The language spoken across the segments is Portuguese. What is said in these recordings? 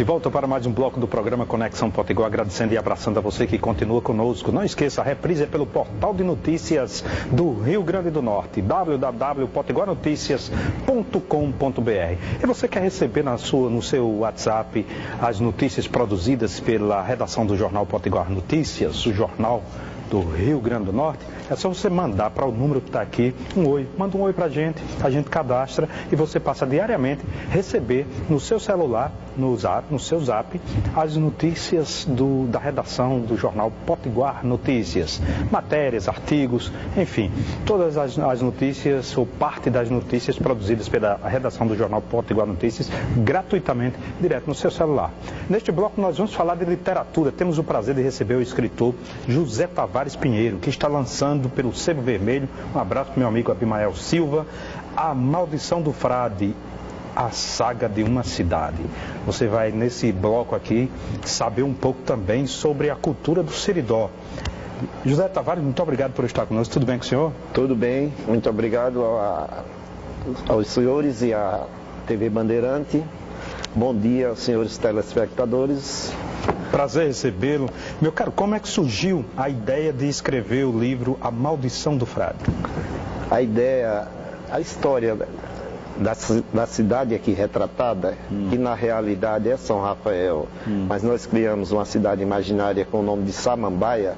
De volta para mais um bloco do programa Conexão Potiguar, agradecendo e abraçando a você que continua conosco. Não esqueça, a reprise é pelo portal de notícias do Rio Grande do Norte, www.potiguarnoticias.com.br. E você quer receber no seu WhatsApp as notícias produzidas pela redação do Jornal Potiguar Notícias, o jornal do Rio Grande do Norte? É só você mandar para o número que está aqui um oi. Manda um oi para a gente cadastra e você passa diariamente a receber no seu celular, no seu zap, as notícias da redação do jornal Potiguar Notícias. Matérias, artigos, enfim, todas as notícias ou parte das notícias produzidas pela redação do jornal Potiguar Notícias gratuitamente, direto no seu celular. Neste bloco nós vamos falar de literatura. Temos o prazer de receber o escritor José Tavares Pinheiro, que está lançando pelo Sebo Vermelho, um abraço para meu amigo Abimael Silva, A Maldição do Frade, a saga de uma cidade. Você vai nesse bloco aqui saber um pouco também sobre a cultura do Seridó. José Tavares, muito obrigado por estar conosco. Tudo bem com o senhor? Tudo bem, muito obrigado aos senhores e à TV Bandeirante. Bom dia aos senhores telespectadores. Prazer recebê-lo. Meu caro, como é que surgiu a ideia de escrever o livro A Maldição do Frade? A história da cidade aqui retratada, que na realidade é São Rafael, mas nós criamos uma cidade imaginária com o nome de Samambaia.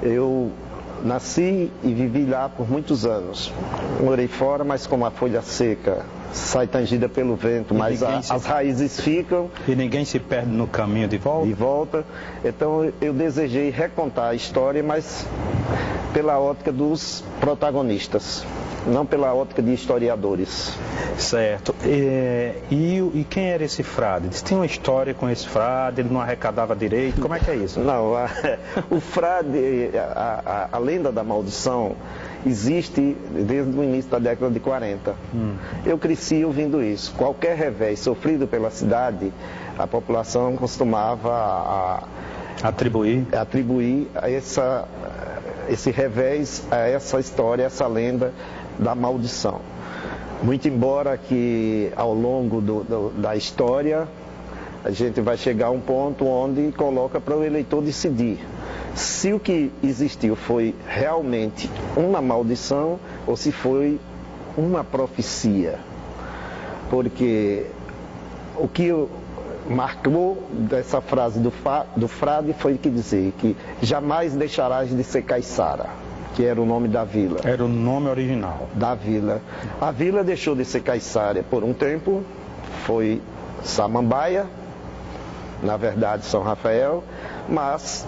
Eu nasci e vivi lá por muitos anos. Morei fora, mas como a folha seca sai tangida pelo vento, mas as raízes ficam. E ninguém se perde no caminho de volta? De volta. Então eu desejei recontar a história, mas pela ótica dos protagonistas, não pela ótica de historiadores. Certo. E quem era esse frade? Tinha uma história com esse frade, ele não arrecadava direito, como é que é isso? Não, o frade, a lenda da maldição existe desde o início da década de 40. Eu cresci ouvindo isso. Qualquer revés sofrido pela cidade, a população costumava atribuir a esse revés, a essa história, essa lenda da maldição. Muito embora que ao longo da história a gente vai chegar a um ponto onde coloca para o eleitor decidir se o que existiu foi realmente uma maldição ou se foi uma profecia. Porque o que marcou dessa frase do frade foi que dizer que jamais deixarás de ser caiçara, que era o nome da vila. Era o nome original. Da vila. A vila deixou de ser caiçara por um tempo, foi Samambaia, na verdade São Rafael, mas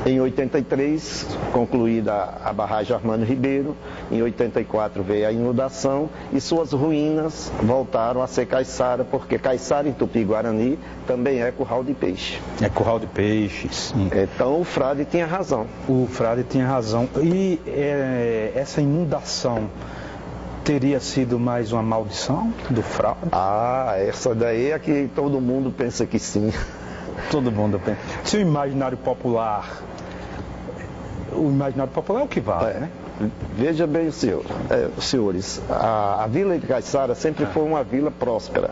em 83, concluída a barragem Armando Ribeiro, em 84 veio a inundação e suas ruínas voltaram a ser caiçara, porque caiçara em Tupi-Guarani também é curral de peixe. É curral de peixes. Então o frade tinha razão. O frade tinha razão. E essa inundação teria sido mais uma maldição do frade? Essa daí é que todo mundo pensa que sim. Todo mundo pensa. Se o imaginário popular é o que vale, né? Veja bem, senhores, a vila de Caiçara sempre foi uma vila próspera.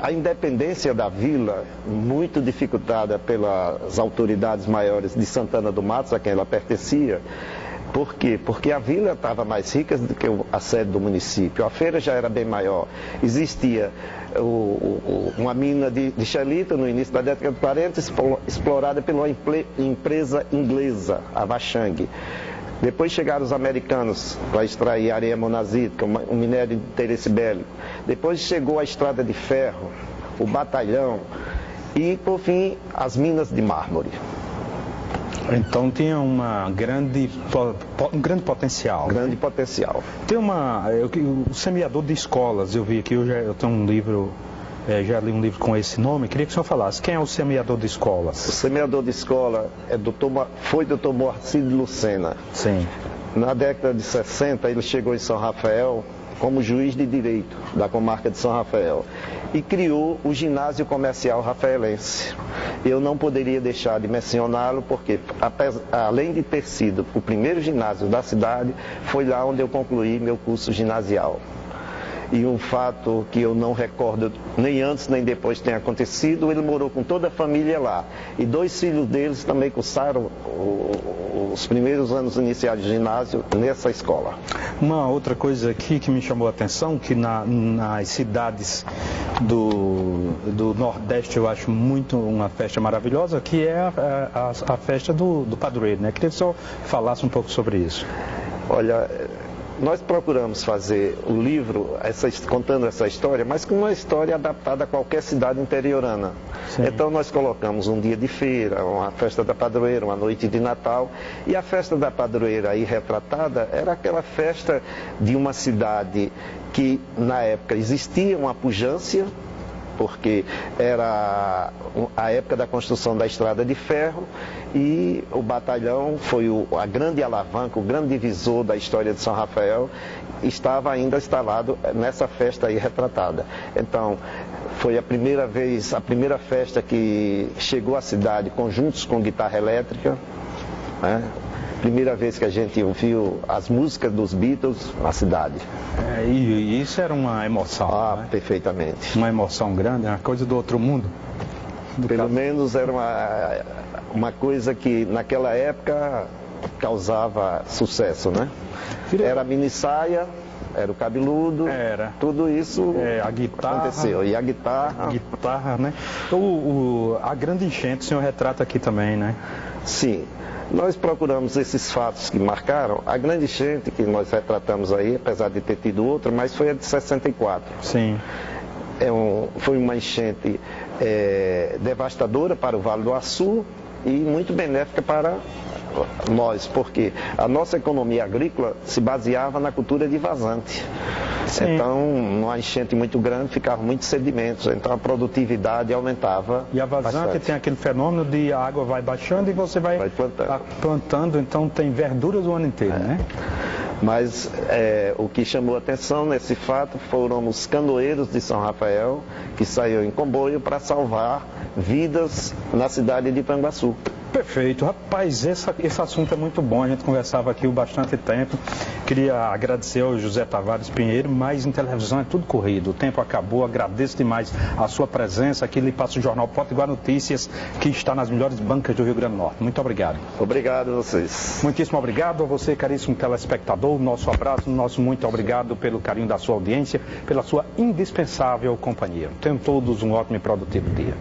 A independência da vila, muito dificultada pelas autoridades maiores de Santana do Matos, a quem ela pertencia. Por quê? Porque a vila estava mais rica do que a sede do município. A feira já era bem maior. Existia uma mina de xelita no início da década de 40, explorada pela empresa inglesa, a Vachang. Depois chegaram os americanos para extrair areia monazítica, um minério de interesse bélico. Depois chegou a estrada de ferro, o batalhão e, por fim, as minas de mármore. Então tinha um grande potencial. Grande potencial. Tem o semeador de escolas, eu vi aqui, eu tenho um livro, já li um livro com esse nome, queria que o senhor falasse, quem é o semeador de escolas? O semeador de escola foi Dr. Moacir de Lucena. Sim. Na década de 60 ele chegou em São Rafael como juiz de direito da comarca de São Rafael e criou o ginásio comercial rafaelense. Eu não poderia deixar de mencioná-lo porque, além de ter sido o primeiro ginásio da cidade, foi lá onde eu concluí meu curso ginasial. e um fato que eu não recordo nem antes nem depois tenha acontecido, ele morou com toda a família lá. E 2 filhos deles também cursaram os primeiros anos iniciais de ginásio nessa escola. Uma outra coisa aqui que me chamou a atenção, que nas cidades do Nordeste eu acho muito uma festa maravilhosa, que é a festa do padroeiro, né? Queria que o senhor falasse um pouco sobre isso. Olha, nós procuramos fazer o livro contando essa história, mas com uma história adaptada a qualquer cidade interiorana. Sim. Então nós colocamos um dia de feira, uma festa da padroeira, uma noite de Natal, e a festa da padroeira aí retratada era aquela festa de uma cidade que na época existia uma pujança, porque era a época da construção da estrada de ferro e o batalhão foi a grande alavanca, o grande divisor da história de São Rafael, estava ainda instalado nessa festa aí retratada. Então, foi a primeira festa que chegou à cidade conjuntos com guitarra elétrica, né? Primeira vez que a gente ouviu as músicas dos Beatles na cidade. E isso era uma emoção, né? Perfeitamente. Uma emoção grande, uma coisa do outro mundo. Pelo menos era uma coisa que naquela época causava sucesso, né? Era a minissaia, era o cabeludo, tudo isso a guitarra, aconteceu. E a guitarra... né? A grande enchente o senhor retrata aqui também, né? Sim. Nós procuramos esses fatos que marcaram. A grande enchente que nós retratamos aí, apesar de ter tido outra, mas foi a de 64. Sim. Foi uma enchente devastadora para o Vale do Açu e muito benéfica para nós, porque a nossa economia agrícola se baseava na cultura de vazante. Sim. Então, numa enchente muito grande, ficavam muitos sedimentos, então a produtividade aumentava. E a vazante bastante. Tem aquele fenômeno de a água vai baixando e você vai plantando, então tem verduras o ano inteiro, né? Mas o que chamou a atenção nesse fato foram os canoeiros de São Rafael, que saíram em comboio para salvar vidas na cidade de Ipanguaçu. Perfeito. Rapaz, esse assunto é muito bom. A gente conversava aqui há bastante tempo. Queria agradecer ao José Tavares Pinheiro, mas em televisão é tudo corrido. O tempo acabou. Agradeço demais a sua presença. Aqui lhe passo o Jornal Potiguar Notícias, que está nas melhores bancas do Rio Grande do Norte. Muito obrigado. Obrigado a vocês. Muitíssimo obrigado a você, caríssimo telespectador. Nosso abraço, nosso muito obrigado pelo carinho da sua audiência, pela sua indispensável companhia. Tenham todos um ótimo e produtivo dia.